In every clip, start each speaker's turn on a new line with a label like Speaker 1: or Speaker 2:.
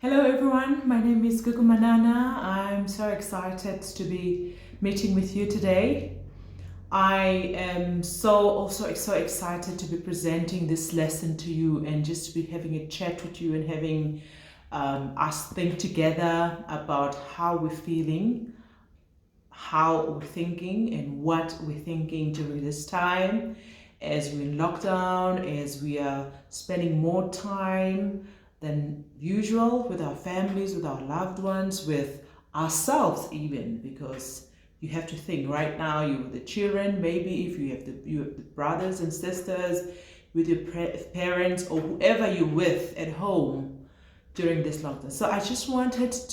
Speaker 1: Hello everyone, my name is Gugu Manana. I'm so excited to be meeting with you today. I am so excited to be presenting this lesson to you and just to be having a chat with you and having us think together about how we're feeling, how we're thinking and what we're thinking during this time as we're in lockdown, as we are spending more time than usual with our families, with our loved ones, with ourselves even, because you have to think right now you with the children, maybe if you have the brothers and sisters, with your parents or whoever you're with at home during this lockdown. So I just wanted us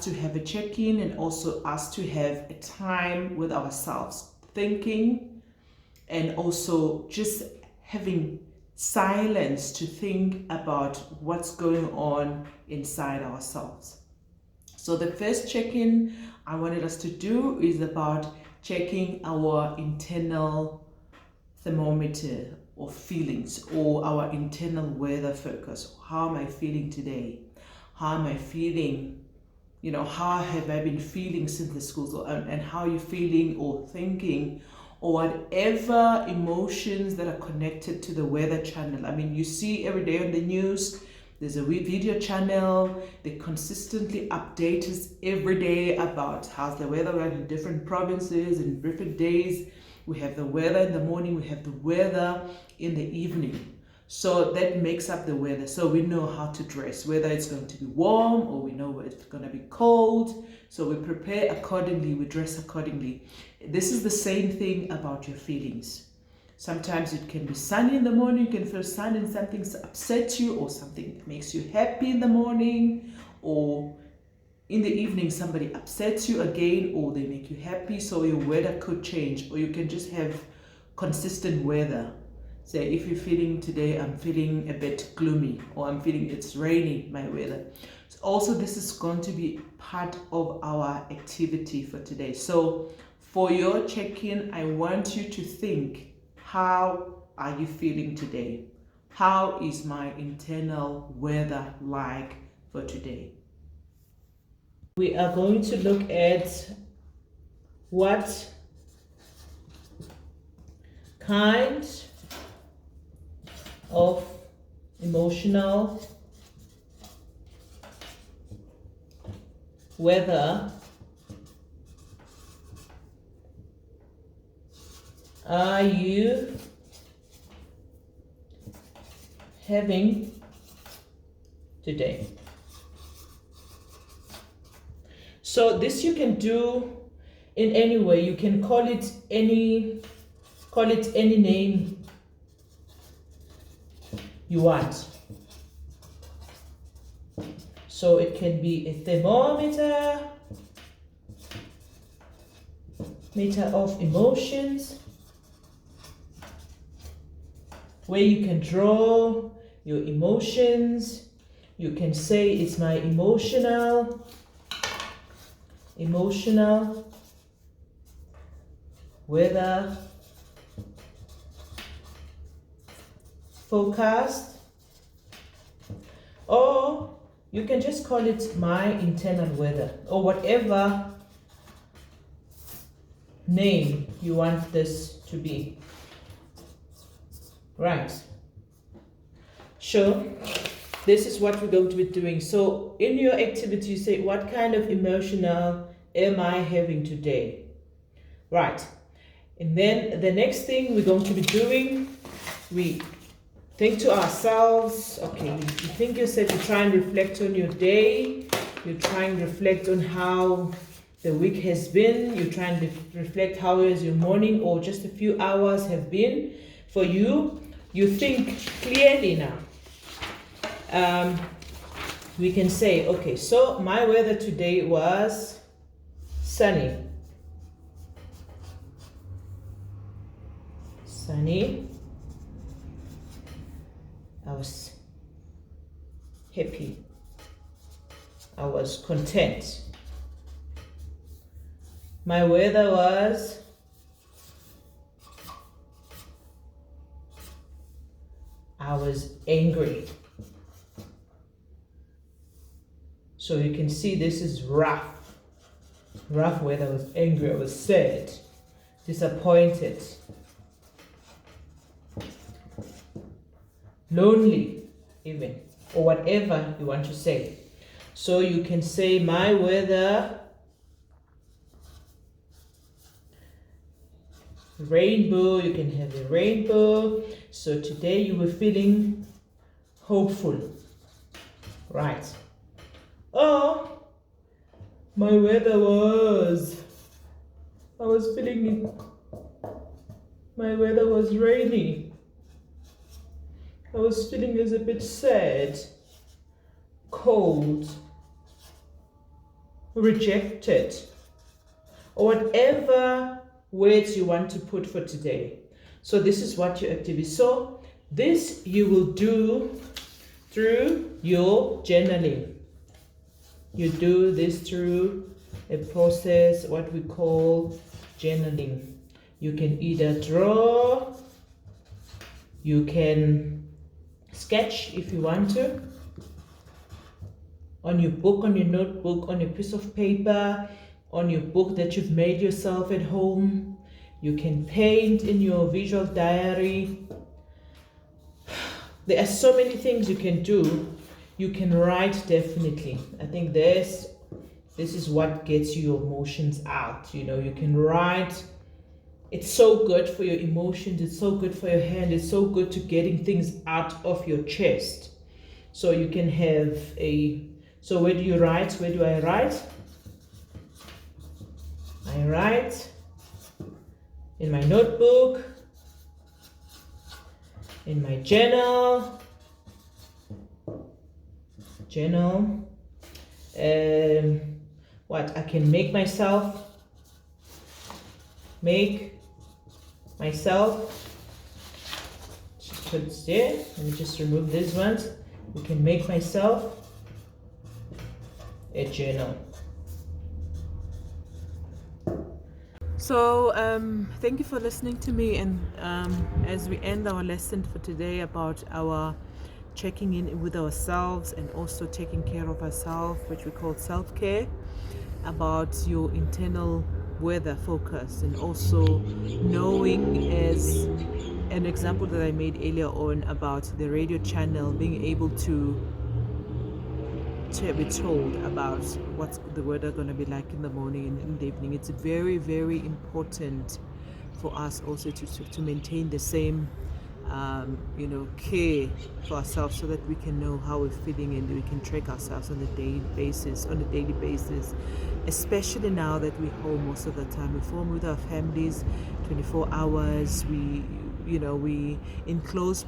Speaker 1: to have a check-in and also us to have a time with ourselves, thinking and also just having silence to think about what's going on inside ourselves. So the first check-in I wanted us to do is about checking our internal thermometer or feelings, or our internal weather focus. How am I feeling today? How am I feeling? How have I been feeling since the schools, and how are you feeling or thinking, or whatever emotions that are connected to the weather channel. I mean, you see every day on the news, there's a video channel. They consistently update us every day about how's the weather in different provinces and different days. We have the weather in the morning, we have the weather in the evening. So that makes up the weather. So we know how to dress, whether it's going to be warm or we know it's going to be cold. So we prepare accordingly, we dress accordingly. This is the same thing about your feelings. Sometimes it can be sunny in the morning, you can feel sun and something upsets you, or something makes you happy in the morning, or in the evening somebody upsets you again, or they make you happy. So your weather could change, or you can just have consistent weather. Say if you're feeling today, I'm feeling a bit gloomy, or I'm feeling it's rainy, my weather. So also this is going to be part of our activity for today. So for your check-in, I want you to think, how are you feeling today? How is my internal weather like for today? We are going to look at what kind of emotional weather are you having today? So this you can do in any way. You can call it any name you want. So it can be a thermometer, meter of emotions, where you can draw your emotions. You can say it's my emotional weather forecast, or you can just call it my internal weather, or whatever name you want this to be. Right. Sure. This is what we're going to be doing. So in your activity, you say, what kind of emotional am I having today? Right. And then the next thing we're going to be doing, we think to ourselves, okay, you think yourself, you try and reflect on your day, you try and reflect on how the week has been, you try and reflect how is your morning or just a few hours have been for you. You think clearly now. We can say, okay, so my weather today was sunny. Sunny. I was happy. I was content. My weather was I was angry. So you can see this is rough. Rough weather. I was angry, I was sad, disappointed, lonely even, or whatever you want to say. So you can say my weather, rainbow, you can have a rainbow. So today you were feeling hopeful, right? Oh, my weather was, I was feeling my weather was rainy. I was feeling a bit sad, cold, rejected, or whatever words you want to put for today. So this is what your activity. So this you will do through your journaling. You do this through a process, what we call journaling. You can either draw, you can sketch if you want to, on your book, on your notebook, on a piece of paper, on your book that you've made yourself at home. You can paint in your visual diary. There are so many things you can do. You can write, definitely. I think this is what gets your emotions out. You know, you can write. It's so good for your emotions. It's so good for your hand. It's so good to getting things out of your chest. So you can have a, so where do you write? Where do I write? I write in my notebook, in my journal, what I can make myself, just put it there. Let me just remove these ones. We can make myself a journal. So thank you for listening to me, and as we end our lesson for today about our checking in with ourselves and also taking care of ourselves, which we call self-care, about your internal weather focus, and also knowing, as an example that I made earlier on about the radio channel, being able to be told about what's the weather going to be like in the morning and in the evening. It's very, very important for us also to maintain the same care for ourselves, so that we can know how we're feeling and we can track ourselves on a daily basis, especially now that we're home most of the time. We're home with our families 24 hours. We in close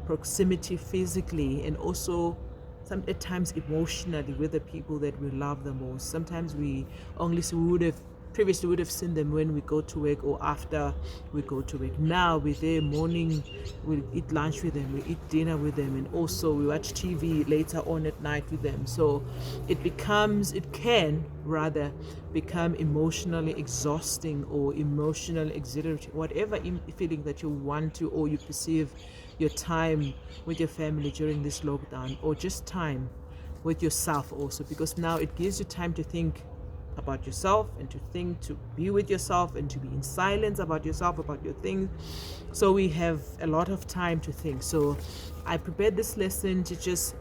Speaker 1: proximity physically, and also at times emotionally, with the people that we love the most. Sometimes we previously would have seen them when we go to work or after we go to work. Now we're there morning, we eat lunch with them, we eat dinner with them, and also we watch TV later on at night with them. So it can rather become emotionally exhausting or emotionally exhilarating, whatever feeling that you want to, or you perceive your time with your family during this lockdown, or just time with yourself also, because now it gives you time to think about yourself, and to be with yourself, and to be in silence about yourself, about your things. So we have a lot of time to think. So I prepared this lesson to just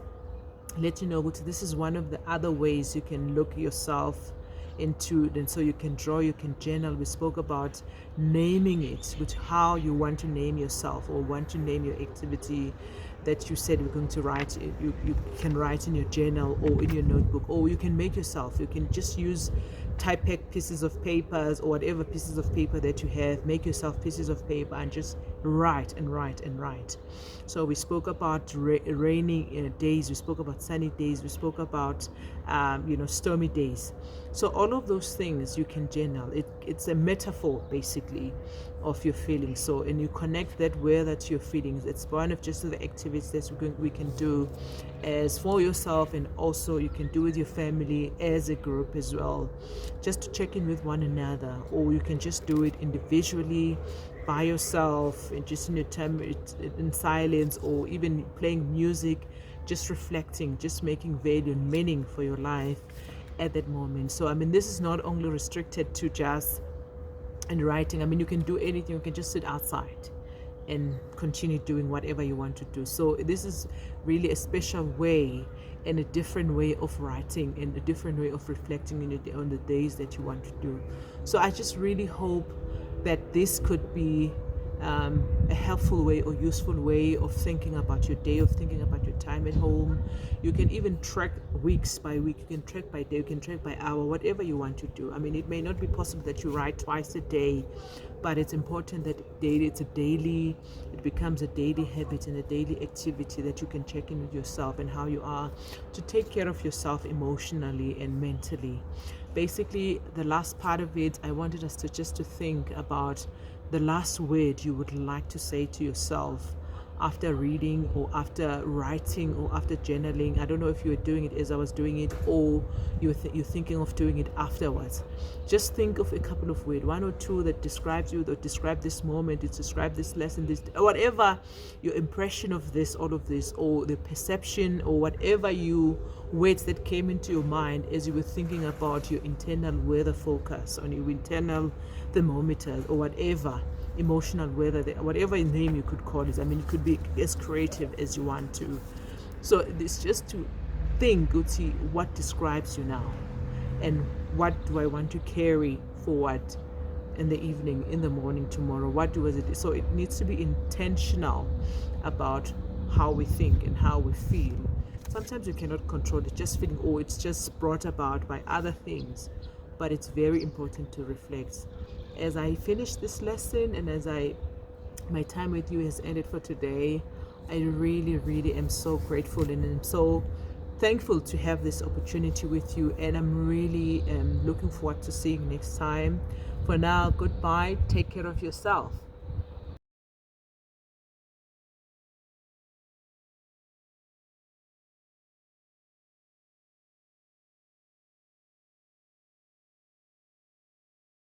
Speaker 1: let you know this is one of the other ways you can look yourself into, and so you can draw, you can journal. We spoke about naming it, with how you want to name yourself, or want to name your activity that you said we're going to write. You can write in your journal or in your notebook, or you can make yourself. You can just use type pieces of papers, or whatever pieces of paper that you have. Make yourself pieces of paper and just write and write and write. So we spoke about rainy days, we spoke about sunny days, we spoke about stormy days. So all of those things you can journal. It's a metaphor basically of your feelings. So, and you connect that weather to your feelings. It's one of just the activities that we can do as for yourself, and also you can do with your family as a group as well, just to check in with one another. Or you can just do it individually by yourself, and just in your time in silence, or even playing music just reflecting, just making value and meaning for your life at that moment. So I mean, this is not only restricted to just and writing. I mean, you can do anything. You can just sit outside and continue doing whatever you want to do. So this is really a special way and a different way of writing and a different way of reflecting on the days that you want to do. So I just really hope that this could be a helpful way or useful way of thinking about your day, of thinking about your time at home. You can even track weeks by week, you can track by day, you can track by hour, whatever you want to do. I mean, it may not be possible that you write twice a day, but it's important that it becomes a daily habit and a daily activity that you can check in with yourself and how you are to take care of yourself emotionally and mentally. Basically, the last part of it, I wanted us to just to think about the last word you would like to say to yourself after reading or after writing or after journaling. I don't know if you were doing it as I was doing it or you're thinking of doing it afterwards. Just think of a couple of words, one or two that describes you, that describe this moment, it describe this lesson, this whatever your impression of this, all of this, or the perception or whatever words that came into your mind as you were thinking about your internal weather focus on your internal thermometer or whatever emotional weather, whatever name you could call it. I mean, it could be as creative as you want to. So it's just to think, go see what describes you now and what do I want to carry forward in the evening, in the morning, tomorrow. So it needs to be intentional about how we think and how we feel. Sometimes you cannot control it, just feeling, it's just brought about by other things. But it's very important to reflect. As I finish this lesson and my time with you has ended for today, I really, really am so grateful and I'm so thankful to have this opportunity with you, and I'm really looking forward to seeing you next time. For now, goodbye. Take care of yourself.